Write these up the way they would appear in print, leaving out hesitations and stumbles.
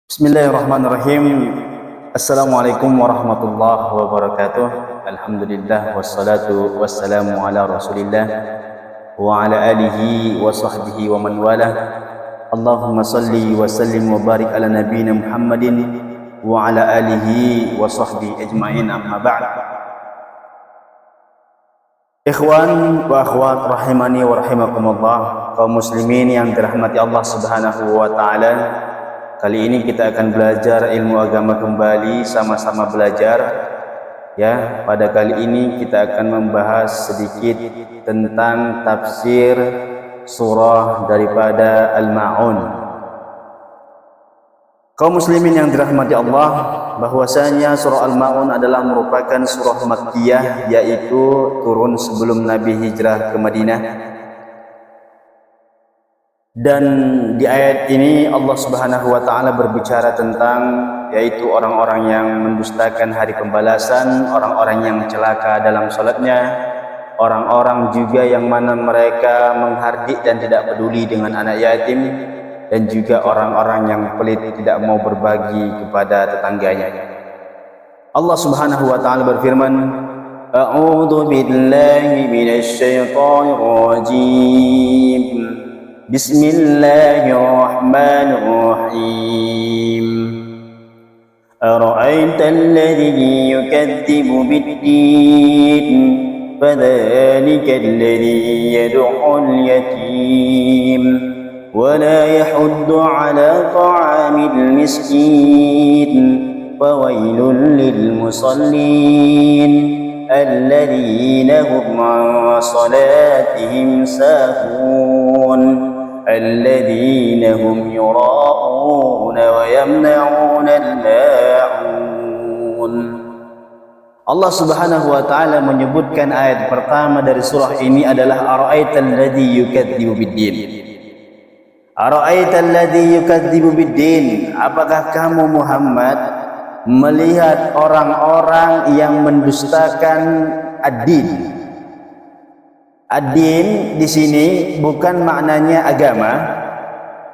Bismillahirrahmanirrahim. Assalamualaikum warahmatullahi wabarakatuh. Alhamdulillah wassalatu wassalamu ala Rasulillah wa ala alihi wa sahbihi wa man walah. Allahumma salli wa sallim wa barik ala nabiyyina Muhammadin wa ala alihi wa sahbihi ajma'in, amma ba'd. Ikhwan wa akhwat rahimani wa rahimakumullah, kaum muslimin yang dirahmati Allah Subhanahu wa taala. Kali ini kita akan belajar ilmu agama kembali, sama-sama belajar. Ya, pada kali ini kita akan membahas sedikit tentang tafsir surah daripada Al-Ma'un. Kaum muslimin yang dirahmati Allah, bahwasanya surah Al-Ma'un adalah merupakan surah Makkiyah, yaitu turun sebelum Nabi hijrah ke Madinah. Dan di ayat ini Allah Subhanahu wa taala berbicara tentang yaitu orang-orang yang mendustakan hari pembalasan, orang-orang yang celaka dalam salatnya, orang-orang juga yang mana mereka menghardik dan tidak peduli dengan anak yatim, dan juga orang-orang yang pelit, tidak mau berbagi kepada tetangganya. Allah Subhanahu wa taala berfirman, A'udzu billahi minasy syaithanir rajim. Bismillahirrahmanirrahim. Ara'aital ladzi yukadzibu bid-din, fadzalikal ladzi yad'ul yatim wa la yahuddu 'ala ta'amil miskin, fawailul lil musallin alladzina hum 'an salatihim sahun alladzina hum yura'una wa yamna'una al-ma'un. Allah Subhanahu wa taala menyebutkan ayat pertama dari surah ini adalah ara'aital ladzi yukadzibu bid-din. Ara'aital ladzi yukadzibu bid-din, apakah kamu Muhammad melihat orang-orang yang mendustakan ad-din? Ad-din di sini bukan maknanya agama,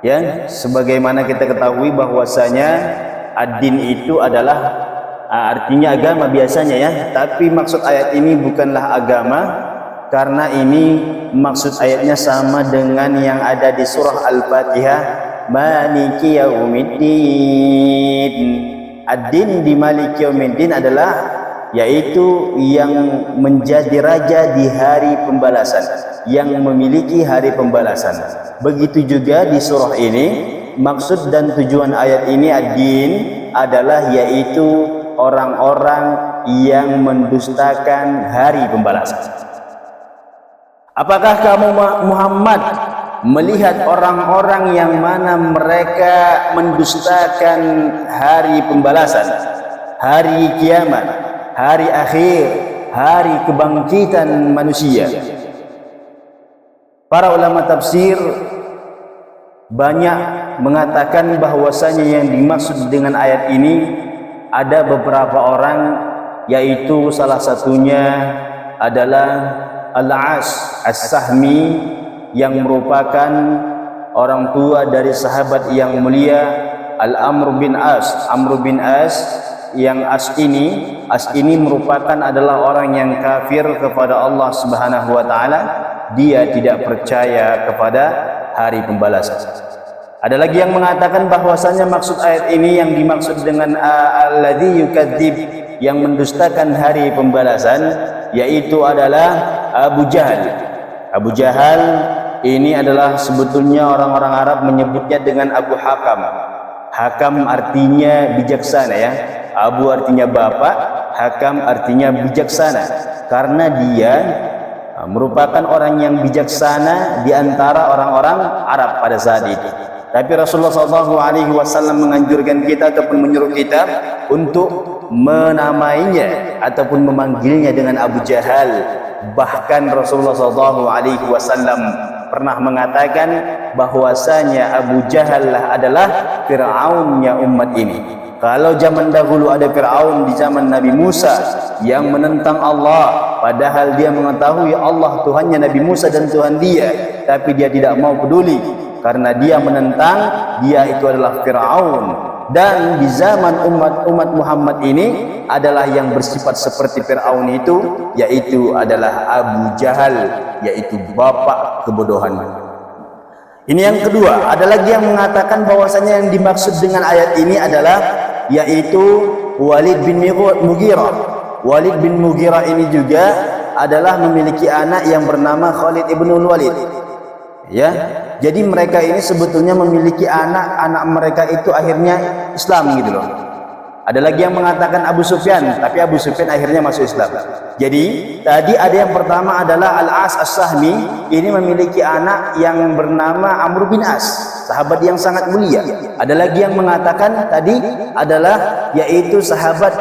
ya, sebagaimana kita ketahui bahwasanya ad-din itu adalah artinya agama biasanya, ya, tapi maksud ayat ini bukanlah agama, karena ini maksud ayatnya sama dengan yang ada di surah Al-Fatihah, Maliki Yaumiddin. Ad-din di Maliki Yaumiddin adalah yaitu yang menjadi raja di hari pembalasan, yang memiliki hari pembalasan. Begitu juga di surah ini, maksud dan tujuan ayat ini ad-din adalah yaitu orang-orang yang mendustakan hari pembalasan. Apakah kamu Muhammad melihat orang-orang yang mana mereka mendustakan hari pembalasan, hari kiamat, hari akhir, hari kebangkitan manusia? Para ulama tafsir banyak mengatakan bahwasanya yang dimaksud dengan ayat ini ada beberapa orang, yaitu salah satunya adalah Al-As As-Sahmi, yang merupakan orang tua dari sahabat yang mulia Al-Amr bin As. Amr bin As, yang As ini merupakan adalah orang yang kafir kepada Allah Subhanahu wa taala. Dia tidak percaya kepada hari pembalasan. Ada lagi yang mengatakan bahwasanya maksud ayat ini yang dimaksud dengan alladzi yukadzib, yang mendustakan hari pembalasan, yaitu adalah Abu Jahal. Abu Jahal ini adalah sebetulnya orang-orang Arab menyebutnya dengan Abu Hakam. Hakam artinya bijaksana, ya. Abu artinya bapak, Hakam artinya bijaksana, karena dia merupakan orang yang bijaksana di antara orang-orang Arab pada saat itu. Tapi Rasulullah SAW menganjurkan kita ataupun menyuruh kita untuk menamainya ataupun memanggilnya dengan Abu Jahal. Bahkan Rasulullah SAW pernah mengatakan bahwasanya Abu Jahal adalah Fir'aunnya umat ini. Kalau zaman dahulu ada Fir'aun di zaman Nabi Musa yang menentang Allah, padahal dia mengetahui Allah Tuhannya Nabi Musa dan Tuhan dia, tapi dia tidak mau peduli karena dia menentang. Dia itu adalah Fir'aun. dan di zaman umat Muhammad ini adalah yang bersifat seperti Fir'aun itu, yaitu adalah Abu Jahal, yaitu bapak kebodohan. Ini yang kedua. Ada lagi yang mengatakan bahwasanya yang dimaksud dengan ayat ini adalah yaitu Walid bin Mughirah. Walid bin Mughirah ini juga adalah memiliki anak yang bernama Khalid ibnul Walid. Ya, jadi mereka ini sebetulnya memiliki anak mereka itu akhirnya Islam gitu loh. Ada lagi yang mengatakan Abu Sufyan, tapi Abu Sufyan akhirnya masuk Islam. Jadi tadi ada yang pertama adalah Al-As As-Sahmi, ini memiliki anak yang bernama Amr bin As, sahabat yang sangat mulia. Ada lagi yang mengatakan tadi adalah yaitu sahabat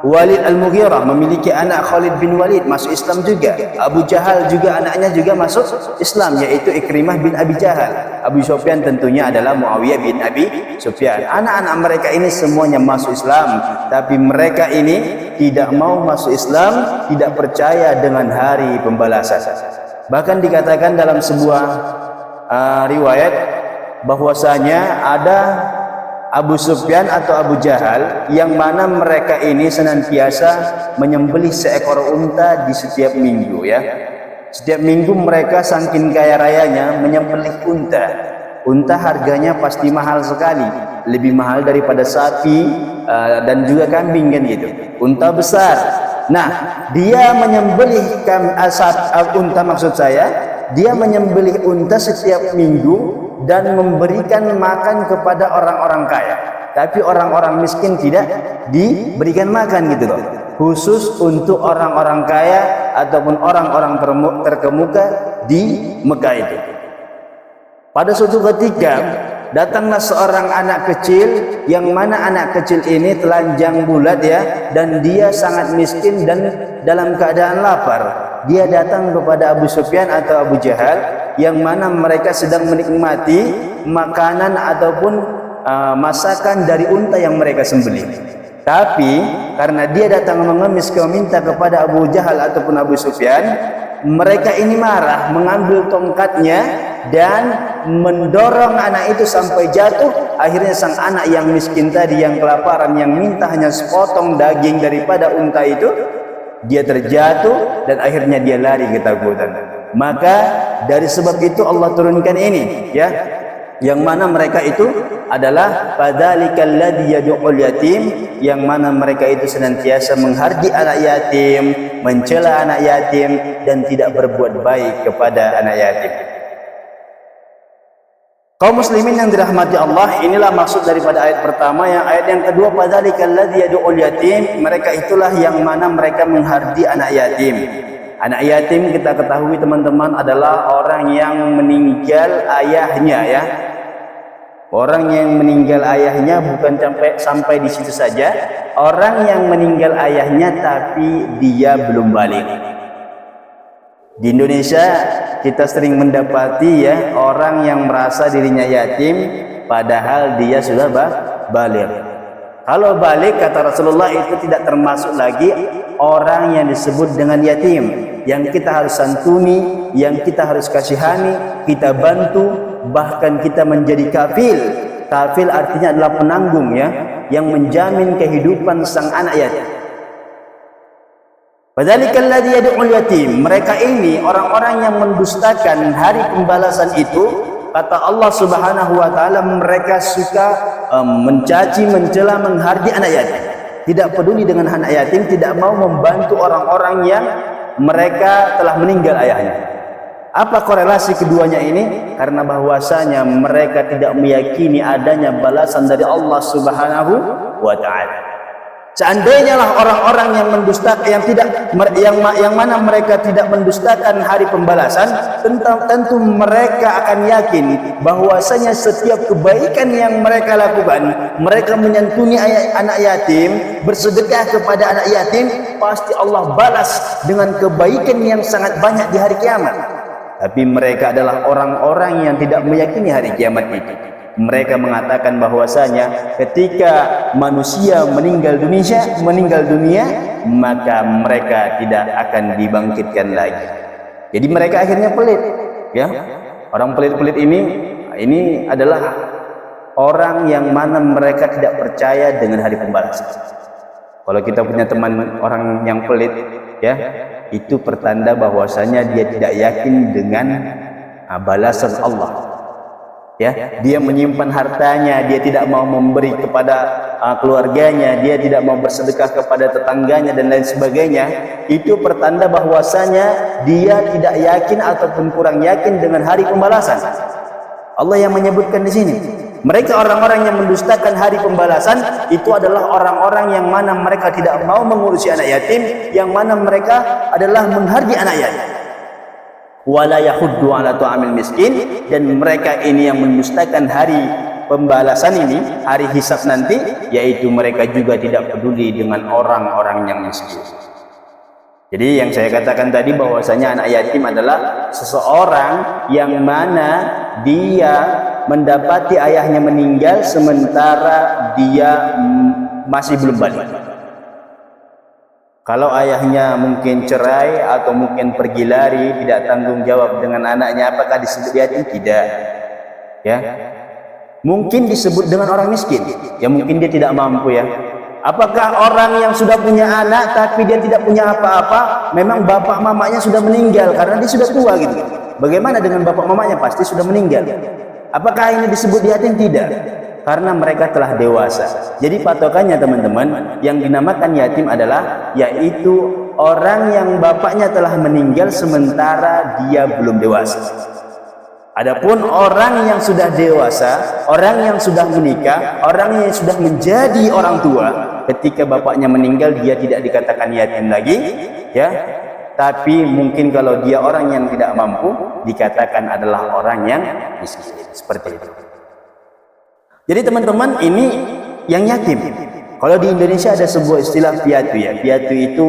Walid Al-Mughirah memiliki anak Khalid bin Walid, masuk Islam juga. Abu Jahal juga anaknya juga masuk Islam, yaitu Ikrimah bin Abi Jahal. Abu Sufyan tentunya adalah Muawiyah bin Abi Sufyan. Anak-anak mereka ini semuanya masuk Islam, tapi mereka ini tidak mau masuk Islam, tidak percaya dengan hari pembalasan. Bahkan dikatakan dalam sebuah riwayat bahwasanya ada Abu Sufyan atau Abu Jahal yang mana mereka ini senantiasa menyembelih seekor unta di setiap minggu ya. Setiap minggu mereka saking kaya rayanya menyembelih unta. Unta harganya pasti mahal sekali, lebih mahal daripada sapi dan juga kambing kan gitu. Unta besar. Nah, dia menyembelih unta, maksud saya, dia menyembelih unta setiap minggu dan memberikan makan kepada orang-orang kaya, tapi orang-orang miskin tidak diberikan makan gitu loh. Khusus untuk orang-orang kaya ataupun orang-orang terkemuka di Mekah itu. Pada suatu ketika datanglah seorang anak kecil, yang mana anak kecil ini telanjang bulat ya, dan dia sangat miskin dan dalam keadaan lapar. Dia datang kepada Abu Sufyan atau Abu Jahal, yang mana mereka sedang menikmati makanan ataupun masakan dari unta yang mereka sembelih. Tapi karena dia datang mengemis meminta kepada Abu Jahal ataupun Abu Sufyan, mereka ini marah, mengambil tongkatnya dan mendorong anak itu sampai jatuh. Akhirnya sang anak yang miskin tadi, yang kelaparan, yang minta hanya sepotong daging daripada unta itu, dia terjatuh dan akhirnya dia lari ketakutan. Maka dari sebab itu Allah turunkan ini ya, yang mana mereka itu adalah padzalikal ladzi yad'ul yatim, yang mana mereka itu senantiasa menghardi anak yatim, mencela anak yatim, dan tidak berbuat baik kepada anak yatim. Kaum muslimin yang dirahmati Allah, inilah maksud daripada ayat pertama. Yang ayat yang kedua, padzalikal ladzi yad'ul yatim, mereka itulah yang mana mereka menghardi anak yatim. Anak yatim kita ketahui teman-teman adalah orang yang meninggal ayahnya ya. Orang yang meninggal ayahnya bukan sampai di situ saja. Orang yang meninggal ayahnya tapi dia belum balik. Di Indonesia kita sering mendapati ya, orang yang merasa dirinya yatim padahal dia sudah balik. Kalau balik, kata Rasulullah, itu tidak termasuk lagi orang yang disebut dengan yatim, yang kita harus santuni, yang kita harus kasihani, kita bantu, bahkan kita menjadi kafil. Kafil artinya adalah penanggung ya, yang menjamin kehidupan sang anak yatim. Padzalikal ladzi yad'ul yatim, mereka ini orang-orang yang mendustakan hari pembalasan itu. Kata Allah Subhanahu wa taala, mereka suka mencaci, mencela, menghardi anak yatim. Tidak peduli dengan anak yatim, tidak mau membantu orang-orang yang mereka telah meninggal ayahnya. Apa korelasi keduanya ini? Karena bahwasanya mereka tidak meyakini adanya balasan dari Allah Subhanahu wa taala. Seandainya lah orang-orang yang mendustakan, yang mana mereka tidak mendustakan hari pembalasan, tentu mereka akan yakin bahwasanya setiap kebaikan yang mereka lakukan, mereka menyantuni anak yatim, bersedekah kepada anak yatim, pasti Allah balas dengan kebaikan yang sangat banyak di hari kiamat. Tapi mereka adalah orang-orang yang tidak meyakini hari kiamat itu. Mereka mengatakan bahwasanya ketika manusia meninggal dunia, maka mereka tidak akan dibangkitkan lagi. Jadi mereka akhirnya pelit, ya. Orang pelit-pelit ini adalah orang yang mana mereka tidak percaya dengan hari pembalasan. Kalau kita punya teman orang yang pelit, ya, itu pertanda bahwasanya dia tidak yakin dengan balasan Allah. Ya, dia menyimpan hartanya, dia tidak mau memberi kepada keluarganya, dia tidak mau bersedekah kepada tetangganya dan lain sebagainya. Itu pertanda bahwasanya dia tidak yakin ataupun kurang yakin dengan hari pembalasan. Allah yang menyebutkan di sini. Mereka orang-orang yang mendustakan hari pembalasan itu adalah orang-orang yang mana mereka tidak mau mengurusi anak yatim, yang mana mereka adalah menghargai anak yatim. Wala yahuddu ala ta'amil miskin, dan mereka ini yang mendustakan hari pembalasan ini, hari hisab nanti, yaitu mereka juga tidak peduli dengan orang-orang yang miskin. Jadi yang saya katakan tadi bahwasanya anak yatim adalah seseorang yang mana dia mendapati ayahnya meninggal sementara dia masih belum balik. Kalau ayahnya mungkin cerai atau mungkin pergi lari, tidak tanggung jawab dengan anaknya, apakah disebut yatim? Tidak. Ya. Mungkin disebut dengan orang miskin. Ya mungkin dia tidak mampu ya. Apakah orang yang sudah punya anak tapi dia tidak punya apa-apa, memang bapak mamanya sudah meninggal karena dia sudah tua gitu. Bagaimana dengan bapak mamanya? Pasti sudah meninggal. Apakah ini disebut yatim? Tidak. Karena mereka telah dewasa. Jadi patokannya teman-teman, yang dinamakan yatim adalah yaitu orang yang bapaknya telah meninggal sementara dia belum dewasa. Adapun orang yang sudah dewasa, orang yang sudah menikah, orang yang sudah menjadi orang tua, ketika bapaknya meninggal dia tidak dikatakan yatim lagi, ya. Tapi mungkin kalau dia orang yang tidak mampu, dikatakan adalah orang yang miskin. Seperti itu. Jadi teman-teman, ini yang yatim. Kalau di Indonesia ada sebuah istilah piatu ya. Piatu itu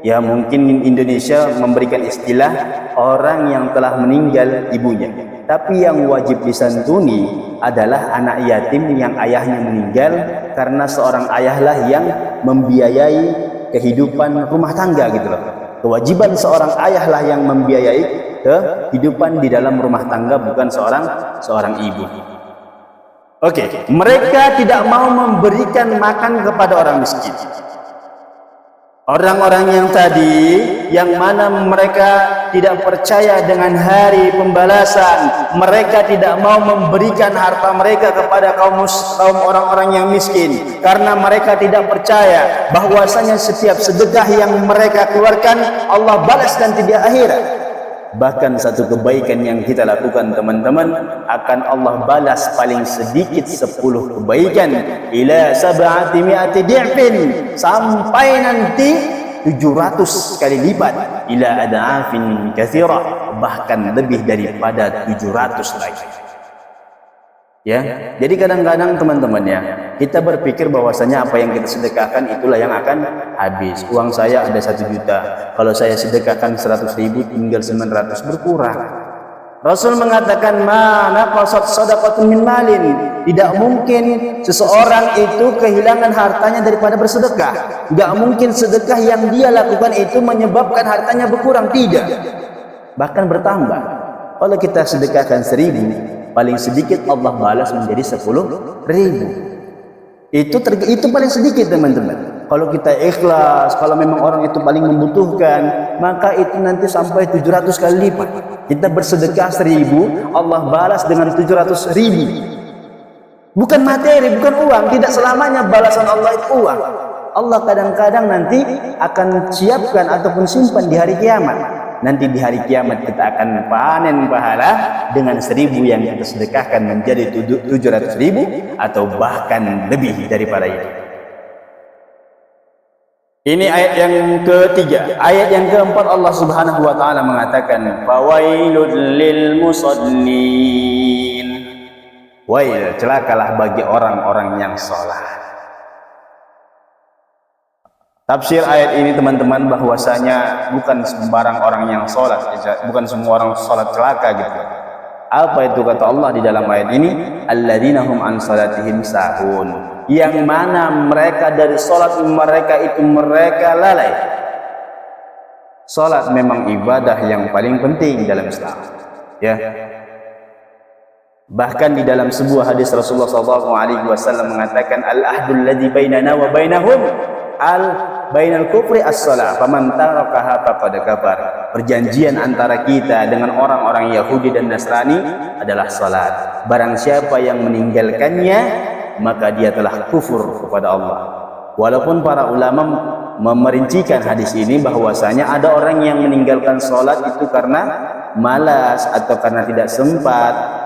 ya mungkin Indonesia memberikan istilah orang yang telah meninggal ibunya. Tapi yang wajib disantuni adalah anak yatim yang ayahnya meninggal, karena seorang ayahlah yang membiayai kehidupan rumah tangga gitu loh. Kewajiban seorang ayahlah yang membiayai kehidupan di dalam rumah tangga, bukan seorang ibu. Oke, mereka tidak mau memberikan makan kepada orang miskin. Orang-orang yang tadi, yang mana mereka tidak percaya dengan hari pembalasan, mereka tidak mau memberikan harta mereka kepada kaum orang-orang yang miskin, karena mereka tidak percaya bahwasanya setiap sedekah yang mereka keluarkan Allah balas nanti di akhirat. Bahkan satu kebaikan yang kita lakukan teman-teman akan Allah balas paling sedikit 10 kebaikan, ila sab'ati mi'ati di'fin, sampai nanti 700 kali lipat, ila ad'afin katsirah, bahkan lebih daripada 700 lagi. Ya, jadi kadang-kadang teman-teman ya, kita berpikir bahwasanya apa yang kita sedekahkan itulah yang akan habis. Uang saya ada 1 juta, kalau saya sedekahkan 100.000 tinggal 900, berkurang. Rasul mengatakan, ma naqasat shadaqatun min malin, tidak mungkin seseorang itu kehilangan hartanya daripada bersedekah. Tidak mungkin sedekah yang dia lakukan itu menyebabkan hartanya berkurang, tidak, bahkan bertambah. Kalau kita sedekahkan 1.000, paling sedikit Allah balas menjadi 10.000. Itu paling sedikit teman-teman. Kalau kita ikhlas, kalau memang orang itu paling membutuhkan, maka itu nanti sampai 700 kali lipat. Kita bersedekah 1.000, Allah balas dengan 700.000. Bukan materi, bukan uang. Tidak selamanya balasan Allah itu uang. Allah kadang-kadang nanti akan siapkan ataupun simpan di hari kiamat. Nanti di hari kiamat kita akan panen pahala dengan 1.000 yang kita sedekahkan menjadi 700.000 atau bahkan lebih daripada itu. Ini ayat yang ketiga. Ayat yang keempat, Allah Subhanahu wa taala mengatakan, fawailul lil musallin. Wail, celakalah bagi orang-orang yang salat. Tafsir ayat ini teman-teman bahwasanya bukan sembarang orang yang sholat, bukan semua orang sholat celaka gitu. Apa itu kata Allah di dalam ayat ini? Alladzina hum an salatihim sahun, yang mana mereka dari sholat mereka itu mereka lalai. Sholat memang ibadah yang paling penting dalam Islam, ya. Bahkan di dalam sebuah hadis Rasulullah SAW mengatakan, al-ahdul ladzi bainana wa bainahum bainal kufri as-shalah, faman tarakaha faqad kafar. Perjanjian antara kita dengan orang-orang Yahudi dan Nasrani adalah salat. Barang siapa yang meninggalkannya, maka dia telah kufur kepada Allah. Walaupun para ulama memerincikan hadis ini bahwasanya ada orang yang meninggalkan salat itu karena malas atau karena tidak sempat.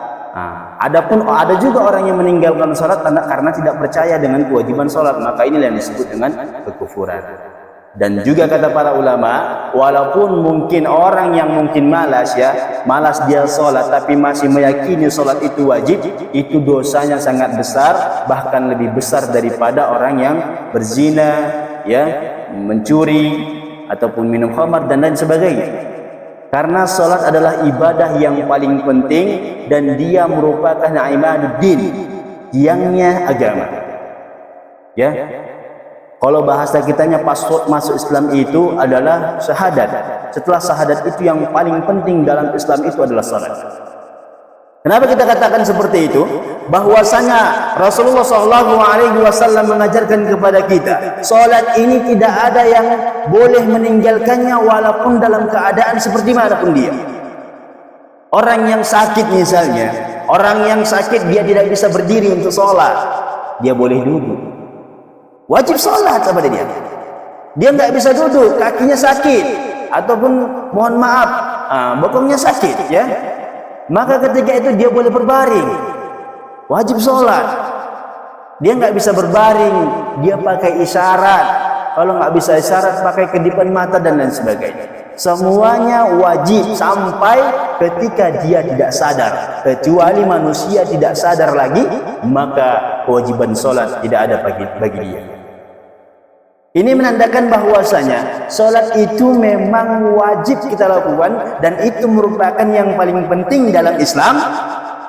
Adapun ada juga orang yang meninggalkan salat karena tidak percaya dengan kewajiban salat, maka inilah yang disebut dengan kekufuran. Dan juga kata para ulama, walaupun mungkin orang yang mungkin malas dia salat tapi masih meyakini salat itu wajib, itu dosanya sangat besar, bahkan lebih besar daripada orang yang berzina, mencuri ataupun minum khamar dan lain sebagainya. Karena salat adalah ibadah yang paling penting dan dia merupakan imaduddin, tiangnya agama. Kalau bahasa kitanya password masuk Islam itu adalah syahadat. Setelah syahadat itu yang paling penting dalam Islam itu adalah salat. Kenapa kita katakan seperti itu? Bahwasanya Rasulullah SAW mengajarkan kepada kita, salat ini tidak ada yang boleh meninggalkannya walaupun dalam keadaan seperti mana pun dia. Orang yang sakit misalnya, orang yang sakit dia tidak bisa berdiri untuk salat, dia boleh duduk. Wajib salat kepada dia. Dia nggak bisa duduk, kakinya sakit, ataupun mohon maaf, bokongnya sakit, maka ketika itu dia boleh berbaring, wajib sholat. Dia nggak bisa berbaring, dia pakai isyarat. Kalau nggak bisa isyarat, pakai kedipan mata dan lain sebagainya. Semuanya wajib sampai ketika dia tidak sadar. Kecuali manusia tidak sadar lagi, maka kewajiban sholat tidak ada bagi dia. Ini menandakan bahwasanya sholat itu memang wajib kita lakukan dan itu merupakan yang paling penting dalam Islam,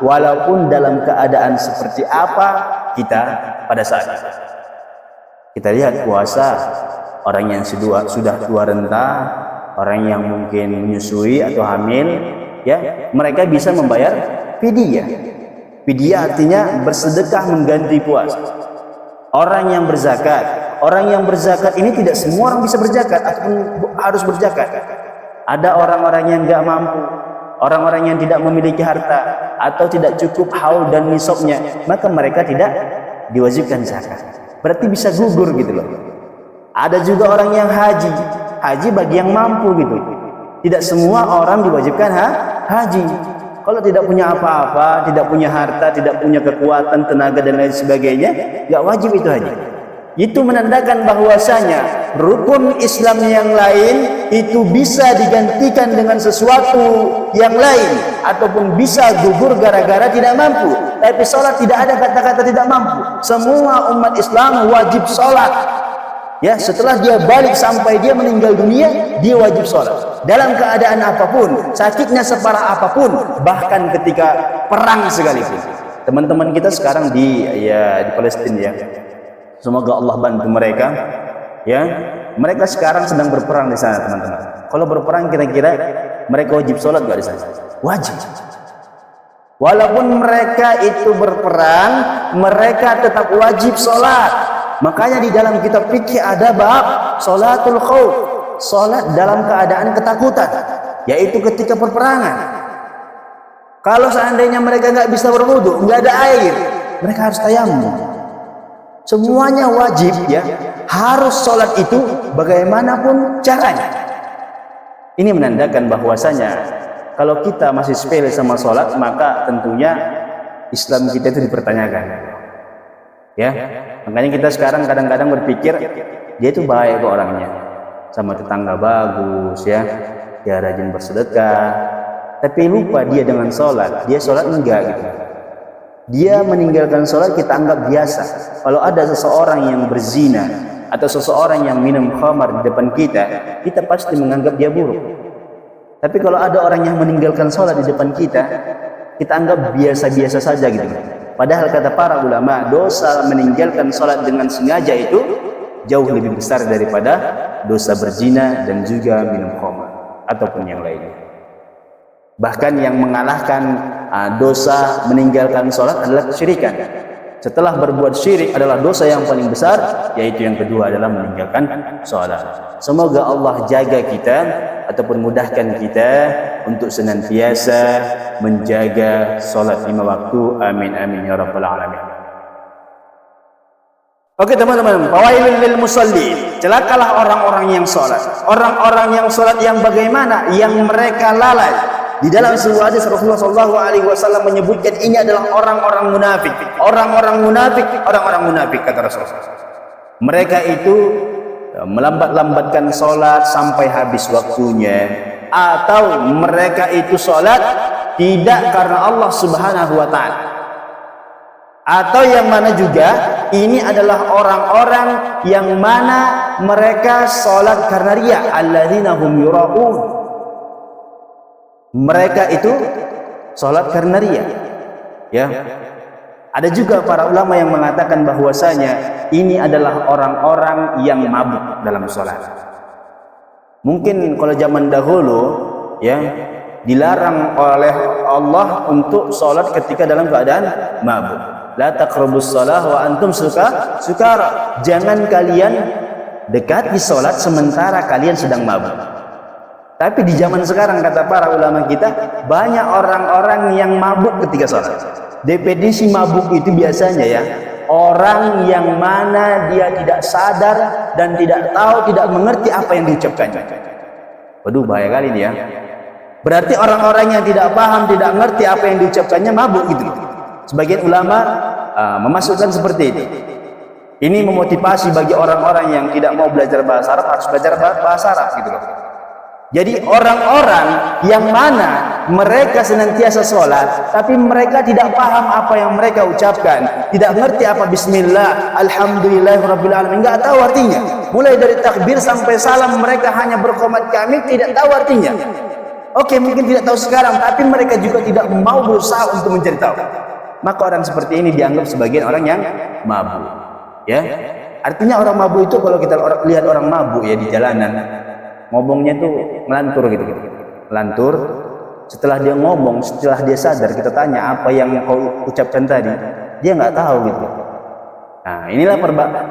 walaupun dalam keadaan seperti apa kita pada saat itu. Kita lihat puasa, orang yang sudah tua renta, orang yang mungkin menyusui atau hamil, mereka bisa membayar fidyah. Fidyah artinya bersedekah mengganti puasa. Orang yang berzakat ini tidak semua orang bisa berzakat ataupun harus berzakat. Ada orang-orang yang nggak mampu, orang-orang yang tidak memiliki harta atau tidak cukup haul dan nisabnya, maka mereka tidak diwajibkan zakat. Berarti bisa gugur gitu loh. Ada juga orang yang haji bagi yang mampu gitu. Tidak semua orang diwajibkan haji. Kalau tidak punya apa-apa, tidak punya harta, tidak punya kekuatan, tenaga dan lain sebagainya, nggak wajib itu haji. Itu menandakan bahwasanya rukun Islam yang lain itu bisa digantikan dengan sesuatu yang lain ataupun bisa gugur gara-gara tidak mampu. Tapi sholat tidak ada kata-kata tidak mampu. Semua umat Islam wajib sholat. Setelah dia balik sampai dia meninggal dunia, dia wajib sholat. Dalam keadaan apapun, sakitnya separah apapun, bahkan ketika perang sekalipun. Teman-teman kita sekarang di Palestina semoga Allah bantu mereka. Mereka sekarang sedang berperang di sana, teman-teman. Kalau berperang kira-kira mereka wajib sholat nggak di sana? Wajib. Walaupun mereka itu berperang, mereka tetap wajib sholat. Makanya di dalam kitab fikih ada bab sholatul khauf, sholat dalam keadaan ketakutan, yaitu ketika perperangan. Kalau seandainya mereka nggak bisa berwudu, nggak ada air, mereka harus tayamum. Semuanya wajib harus sholat itu bagaimanapun caranya. Ini menandakan bahwasanya kalau kita masih sepele sama sholat, maka tentunya Islam kita itu dipertanyakan. Makanya kita sekarang kadang-kadang berpikir dia itu baik kok orangnya, sama tetangga bagus, dia rajin bersedekah, tapi lupa dia dengan sholat. Dia sholat enggak gitu. Dia meninggalkan sholat kita anggap biasa. Kalau ada seseorang yang berzina atau seseorang yang minum khamar di depan kita, kita pasti menganggap dia buruk. Tapi kalau ada orang yang meninggalkan sholat di depan kita, kita anggap biasa-biasa saja gitu. Padahal kata para ulama, dosa meninggalkan sholat dengan sengaja itu jauh lebih besar daripada dosa berzina dan juga minum khamar ataupun yang lainnya. Bahkan yang mengalahkan dosa meninggalkan sholat adalah kesyirikan. Setelah berbuat syirik adalah dosa yang paling besar, yaitu yang kedua adalah meninggalkan sholat. Semoga Allah jaga kita ataupun mudahkan kita untuk senantiasa menjaga sholat 5 waktu. Amin amin ya rabbal alamin. Oke teman-teman, fawailul lil musallin, celakalah orang-orang yang sholat. Orang-orang yang sholat yang bagaimana? Yang mereka lalai. Di dalam sebuah hadis Rasulullah SAW menyebutkan ini adalah orang-orang munafik. Orang-orang munafik kata Rasulullah. Mereka itu melambat-lambatkan sholat sampai habis waktunya, atau mereka itu sholat tidak karena Allah Subhanahu wa Ta'ala, atau yang mana juga ini adalah orang-orang yang mana mereka sholat karena riya. Alladzina hum yura'un, mereka itu sholat karena riya. Ya, ada juga para ulama yang mengatakan bahwasanya ini adalah orang-orang yang mabuk dalam sholat. Mungkin kalau zaman dahulu ya dilarang oleh Allah untuk sholat ketika dalam keadaan mabuk. La taqrabus shalah wa antum sukara. Jangan kalian dekati sholat sementara kalian sedang mabuk. Tapi di zaman sekarang kata para ulama kita, banyak orang-orang yang mabuk ketika sholat. Definisi mabuk itu biasanya ya, orang yang mana dia tidak sadar dan tidak tahu, tidak mengerti apa yang diucapkannya. Waduh, bahaya kali ini ya. Berarti orang-orang yang tidak paham, tidak mengerti apa yang diucapkannya mabuk gitu. Sebagian ulama memasukkan seperti itu. Ini memotivasi bagi orang-orang yang tidak mau belajar bahasa Arab, harus belajar bahasa Arab gitu loh. Jadi orang-orang yang mana mereka senantiasa sholat, tapi mereka tidak paham apa yang mereka ucapkan, tidak ngerti apa bismillah, alhamdulillahirabbil alamin, enggak tahu artinya. Mulai dari takbir sampai salam mereka hanya berqomat kamil, tidak tahu artinya. Oke, mungkin tidak tahu sekarang, tapi mereka juga tidak mau berusaha untuk mencari tahu. Maka orang seperti ini dianggap sebagian orang yang mabuk. Ya, artinya orang mabuk itu kalau kita lihat orang mabuk ya di jalanan, ngomongnya tuh melantur gitu. Melantur. Setelah dia ngomong, setelah dia sadar, kita tanya apa yang kau ucapkan tadi, dia nggak tahu gitu. Nah, inilah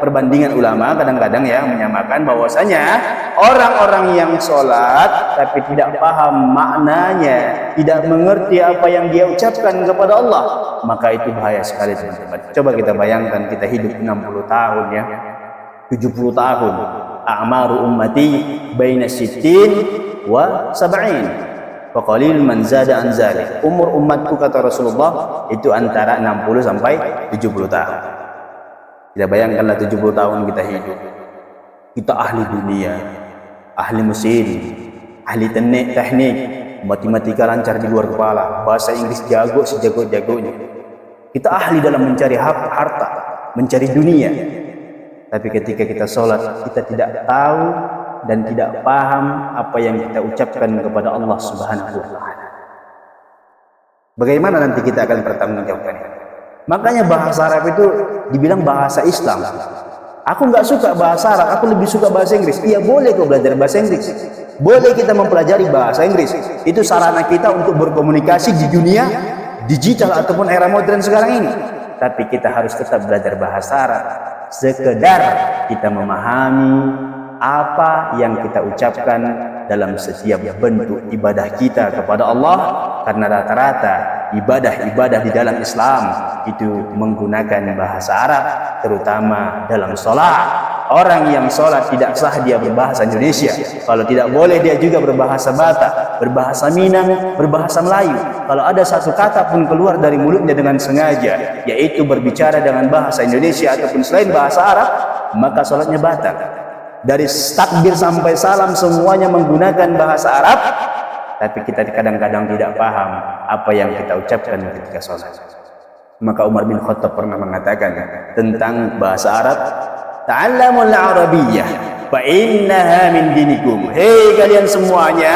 perbandingan ulama kadang-kadang ya menyamakan bahwasanya orang-orang yang sholat tapi tidak paham maknanya, tidak mengerti apa yang dia ucapkan kepada Allah, maka itu bahaya sekali teman-teman. Coba kita bayangkan kita hidup 60 tahun ya, 70 tahun. A'maru ummati baina sittin wa sab'in. Faqalil man zada an zalik. Umur umatku kata Rasulullah itu antara 60 sampai 70 tahun. Kita bayangkanlah 70 tahun kita hidup. Kita ahli dunia, ahli mesin, ahli teknik, matematika lancar di luar kepala, bahasa Inggris jago sejago-jagonya. Kita ahli dalam mencari harta, mencari dunia. Tapi ketika kita sholat, kita tidak tahu dan tidak paham apa yang kita ucapkan kepada Allah Subhanahu wa Ta'ala. Bagaimana nanti kita akan bertanggungjawabkan? Makanya bahasa Arab itu dibilang bahasa Islam. Aku nggak suka bahasa Arab, aku lebih suka bahasa Inggris. Iya, boleh kau belajar bahasa Inggris. Boleh kita mempelajari bahasa Inggris. Itu sarana kita untuk berkomunikasi di dunia digital ataupun era modern sekarang ini. Tapi kita harus tetap belajar bahasa Arab. Sekedar kita memahami apa yang kita ucapkan dalam setiap bentuk ibadah kita kepada Allah, karena rata-rata ibadah-ibadah di dalam Islam itu menggunakan bahasa Arab, terutama dalam sholat. Orang yang sholat tidak sah dia berbahasa Indonesia, kalau tidak boleh dia juga berbahasa Batak, berbahasa Minang, berbahasa Melayu. Kalau ada satu kata pun keluar dari mulutnya dengan sengaja, yaitu berbicara dengan bahasa Indonesia ataupun selain bahasa Arab, maka sholatnya batal. Dari takbir sampai salam semuanya menggunakan bahasa Arab, tapi kita kadang-kadang tidak paham apa yang kita ucapkan ketika sholat. Maka Umar bin Khattab pernah mengatakan tentang bahasa Arab, ta'allamul arabiyyah fa innaha min dinikum. Hei kalian semuanya,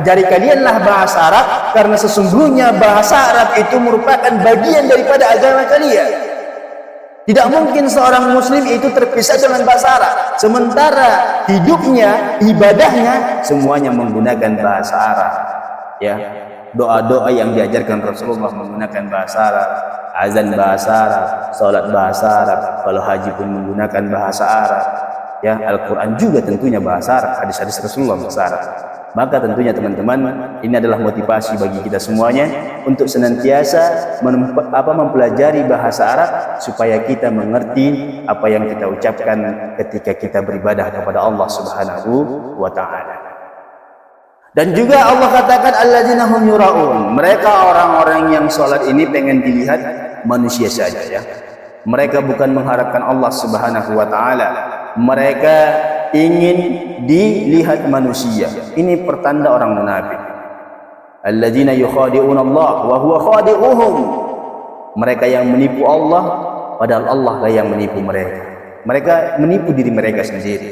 ajari kalianlah bahasa Arab, karena sesungguhnya bahasa Arab itu merupakan bagian daripada agama kalian. Tidak mungkin seorang muslim itu terpisah dengan bahasa Arab, sementara hidupnya, ibadahnya semuanya menggunakan bahasa Arab. Ya, doa-doa yang diajarkan Rasulullah menggunakan bahasa Arab, azan bahasa Arab, salat bahasa Arab, kalau haji pun menggunakan bahasa Arab. Ya, Al-Quran juga tentunya bahasa Arab, hadis-hadis Rasulullah bahasa Arab. Maka tentunya teman-teman, ini adalah motivasi bagi kita semuanya untuk senantiasa mempelajari bahasa Arab supaya kita mengerti apa yang kita ucapkan ketika kita beribadah kepada Allah Subhanahu wa taala. Dan juga Allah katakan alladzina hum yuraun, mereka orang-orang yang salat ini pengen dilihat manusia saja ya. Mereka bukan mengharapkan Allah Subhanahu wa taala. Mereka ingin dilihat manusia. Ini pertanda orang munafik. Alladzina yukhadi'un Allah wa huwa khadi'uhum. Mereka yang menipu Allah padahal Allah lah yang menipu mereka. Mereka menipu diri mereka sendiri.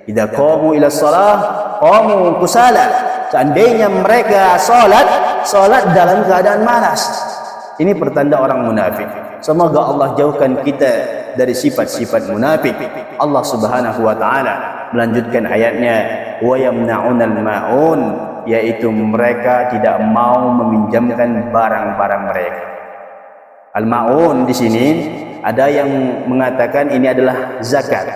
Idza qamu ila shalah qamu kusala. Seandainya mereka salat dalam keadaan malas. Ini pertanda orang munafik. Semoga Allah jauhkan kita dari sifat-sifat munafik. Allah Subhanahu wa taala melanjutkan ayatnya, wa yamna'unal ma'un, yaitu mereka tidak mau meminjamkan barang-barang mereka. Al-ma'un di sini ada yang mengatakan ini adalah zakat.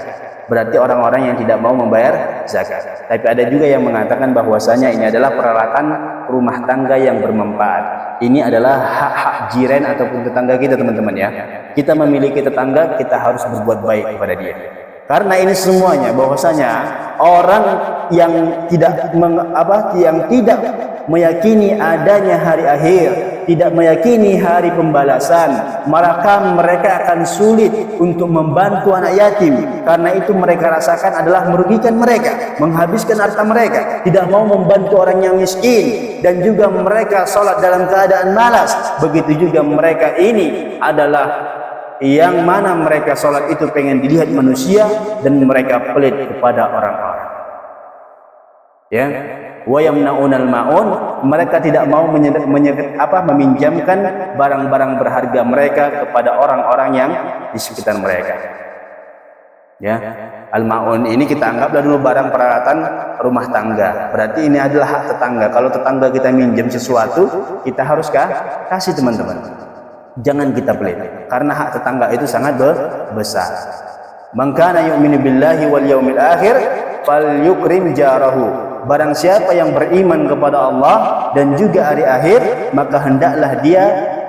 Berarti orang-orang yang tidak mau membayar zakat. Tapi ada juga yang mengatakan bahwasanya ini adalah peralatan rumah tangga yang bermanfaat. Ini adalah hak-hak jiran ataupun tetangga kita, teman-teman ya. Kita memiliki tetangga, kita harus berbuat baik kepada dia. Karena ini semuanya bahwasanya orang yang tidak meyakini adanya hari akhir, tidak meyakini hari pembalasan, maka mereka akan sulit untuk membantu anak yatim. Karena itu mereka rasakan adalah merugikan mereka, menghabiskan harta mereka, tidak mau membantu orang yang miskin, dan juga mereka sholat dalam keadaan malas. Begitu juga mereka ini adalah yang mana mereka sholat itu pengen dilihat manusia dan mereka pelit kepada orang-orang. Ya, wa yamna'unal ma'un, mereka tidak mau meminjamkan barang-barang berharga mereka kepada orang-orang yang di sekitar mereka. Ya, al-ma'un ini kita anggaplah dulu barang peralatan rumah tangga. Berarti ini adalah hak tetangga. Kalau tetangga kita minjem sesuatu, kita harus kasih, teman-teman. Jangan kita pelit, karena hak tetangga itu sangat besar. Man kana yu'minu billahi wal yaumil akhir falyukrim jarahu. Barang siapa yang beriman kepada Allah dan juga hari akhir, maka hendaklah dia,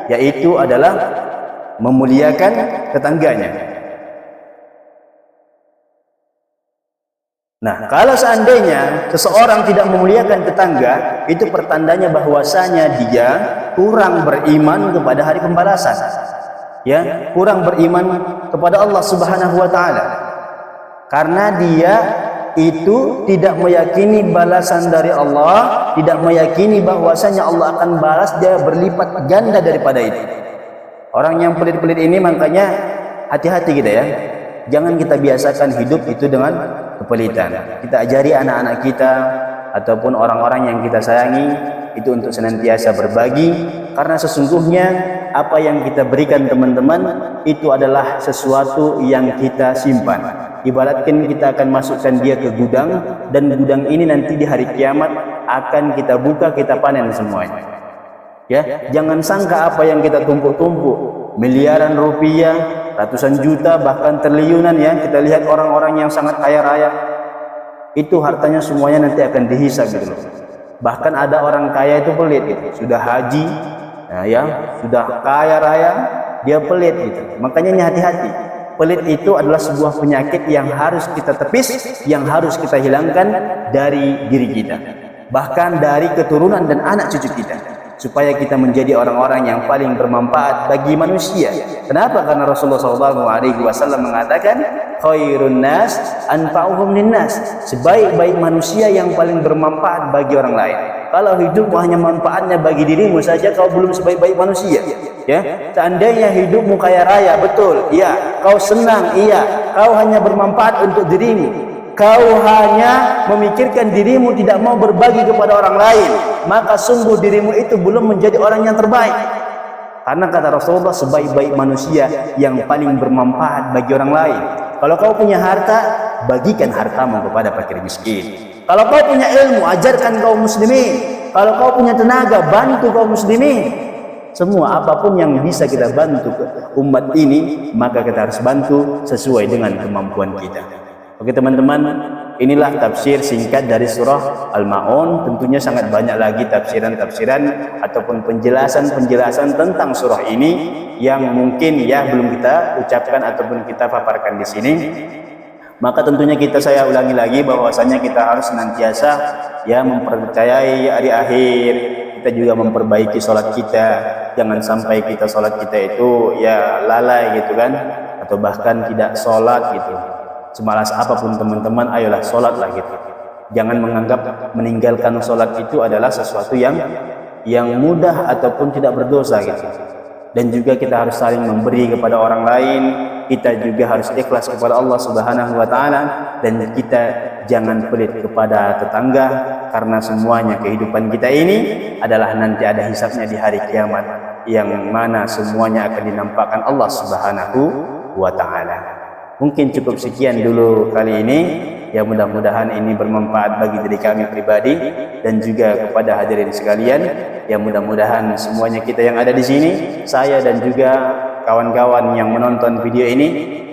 yaitu adalah memuliakan tetangganya. Nah, kalau seandainya seseorang tidak memuliakan tetangga, itu pertandanya bahwasanya dia kurang beriman kepada hari pembalasan. Ya, kurang beriman kepada Allah Subhanahu wa taala. Karena dia itu tidak meyakini balasan dari Allah, tidak meyakini bahwasanya Allah akan balas dia berlipat ganda daripada itu. Orang yang pelit-pelit ini makanya hati-hati kita ya. Jangan kita biasakan hidup itu dengan kepelitan. Kita ajari anak-anak kita ataupun orang-orang yang kita sayangi itu untuk senantiasa berbagi, karena sesungguhnya apa yang kita berikan teman-teman itu adalah sesuatu yang kita simpan. Ibaratkan kita akan masukkan dia ke gudang, dan gudang ini nanti di hari kiamat akan kita buka, kita panen semuanya. Ya, jangan sangka apa yang kita tumpuk-tumpuk miliaran rupiah, ratusan juta, bahkan triliunan ya. Kita lihat orang-orang yang sangat kaya raya, itu hartanya semuanya nanti akan dihisab gitu loh. Bahkan ada orang kaya itu pelit gitu. Sudah haji, nah ya, sudah kaya raya, dia pelit gitu. Makanya ini hati-hati. Pelit itu adalah sebuah penyakit yang harus kita tepis, yang harus kita hilangkan dari diri kita, bahkan dari keturunan dan anak cucu kita, supaya kita menjadi orang-orang yang paling bermanfaat bagi manusia. Kenapa? Karena Rasulullah SAW mengatakan, khairun nas anfa'uhum linnas, sebaik-baik manusia yang paling bermanfaat bagi orang lain. Kalau hidupmu hanya manfaatnya bagi dirimu saja, kau belum sebaik-baik manusia. Ya, seandainya hidupmu kaya raya, betul, iya, kau senang, iya, kau hanya bermanfaat untuk dirimu, kau hanya memikirkan dirimu, tidak mau berbagi kepada orang lain, maka sungguh dirimu itu belum menjadi orang yang terbaik. Karena kata Rasulullah, sebaik-baik manusia yang paling bermanfaat bagi orang lain. Kalau kau punya harta, bagikan hartamu kepada fakir miskin. Kalau kau punya ilmu, ajarkan kaum muslimin. Kalau kau punya tenaga, bantu kaum muslimin. Semua apapun yang bisa kita bantu ke umat ini, maka kita harus bantu sesuai dengan kemampuan kita. Oke teman-teman, inilah tafsir singkat dari surah Al-Ma'un. Tentunya sangat banyak lagi tafsiran-tafsiran ataupun penjelasan-penjelasan tentang surah ini yang mungkin ya belum kita ucapkan ataupun kita paparkan di sini. Maka tentunya saya ulangi lagi bahwasanya kita harus senantiasa ya mempercayai hari akhir. Kita juga memperbaiki sholat kita. Jangan sampai kita sholat kita itu ya lalai gitu kan, atau bahkan tidak sholat gitu. Semalas apapun teman-teman, ayolah sholatlah gitu. Jangan menganggap meninggalkan sholat itu adalah sesuatu yang mudah ataupun tidak berdosa gitu. Dan juga kita harus saling memberi kepada orang lain. Kita juga harus ikhlas kepada Allah Subhanahu wa Ta'ala, dan kita jangan pelit kepada tetangga, karena semuanya kehidupan kita ini adalah nanti ada hisabnya di hari kiamat, yang mana semuanya akan dinampakkan Allah Subhanahu wa Ta'ala. Mungkin cukup sekian dulu kali ini. Ya mudah-mudahan ini bermanfaat bagi diri kami pribadi dan juga kepada hadirin sekalian. Ya mudah-mudahan semuanya kita yang ada di sini, saya dan juga kawan-kawan yang menonton video ini,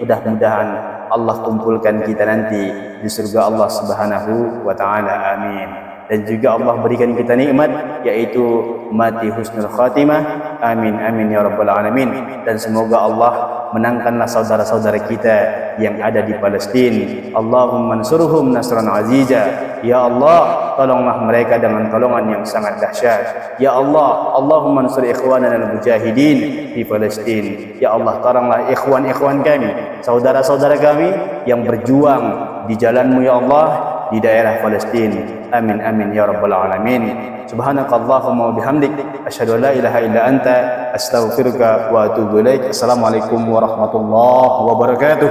mudah-mudahan Allah kumpulkan kita nanti di surga Allah Subhanahu wa Ta'ala. Amin. Dan juga Allah berikan kita nikmat, yaitu mati husnul khatimah. Amin amin ya rabbal alamin. Dan semoga Allah menangkanlah saudara-saudara kita yang ada di Palestina. Allahumma ansurhum nasran aziza. Ya Allah, tolonglah mereka dengan tolongan yang sangat dahsyat. Ya Allah, Allahumma ansur ikhwanana al-mujahidin di Palestina. Ya Allah, tolonglah ikhwan-ikhwan kami, saudara-saudara kami yang berjuang di jalan-Mu ya Allah, di daerah Palestina. Amin amin ya rabbal alamin. Subhanakallahumma wa bihamdik, asyhadu an la ilaha illa anta, astaghfiruka wa atubu ilaik. Assalamualaikum warahmatullahi wabarakatuh.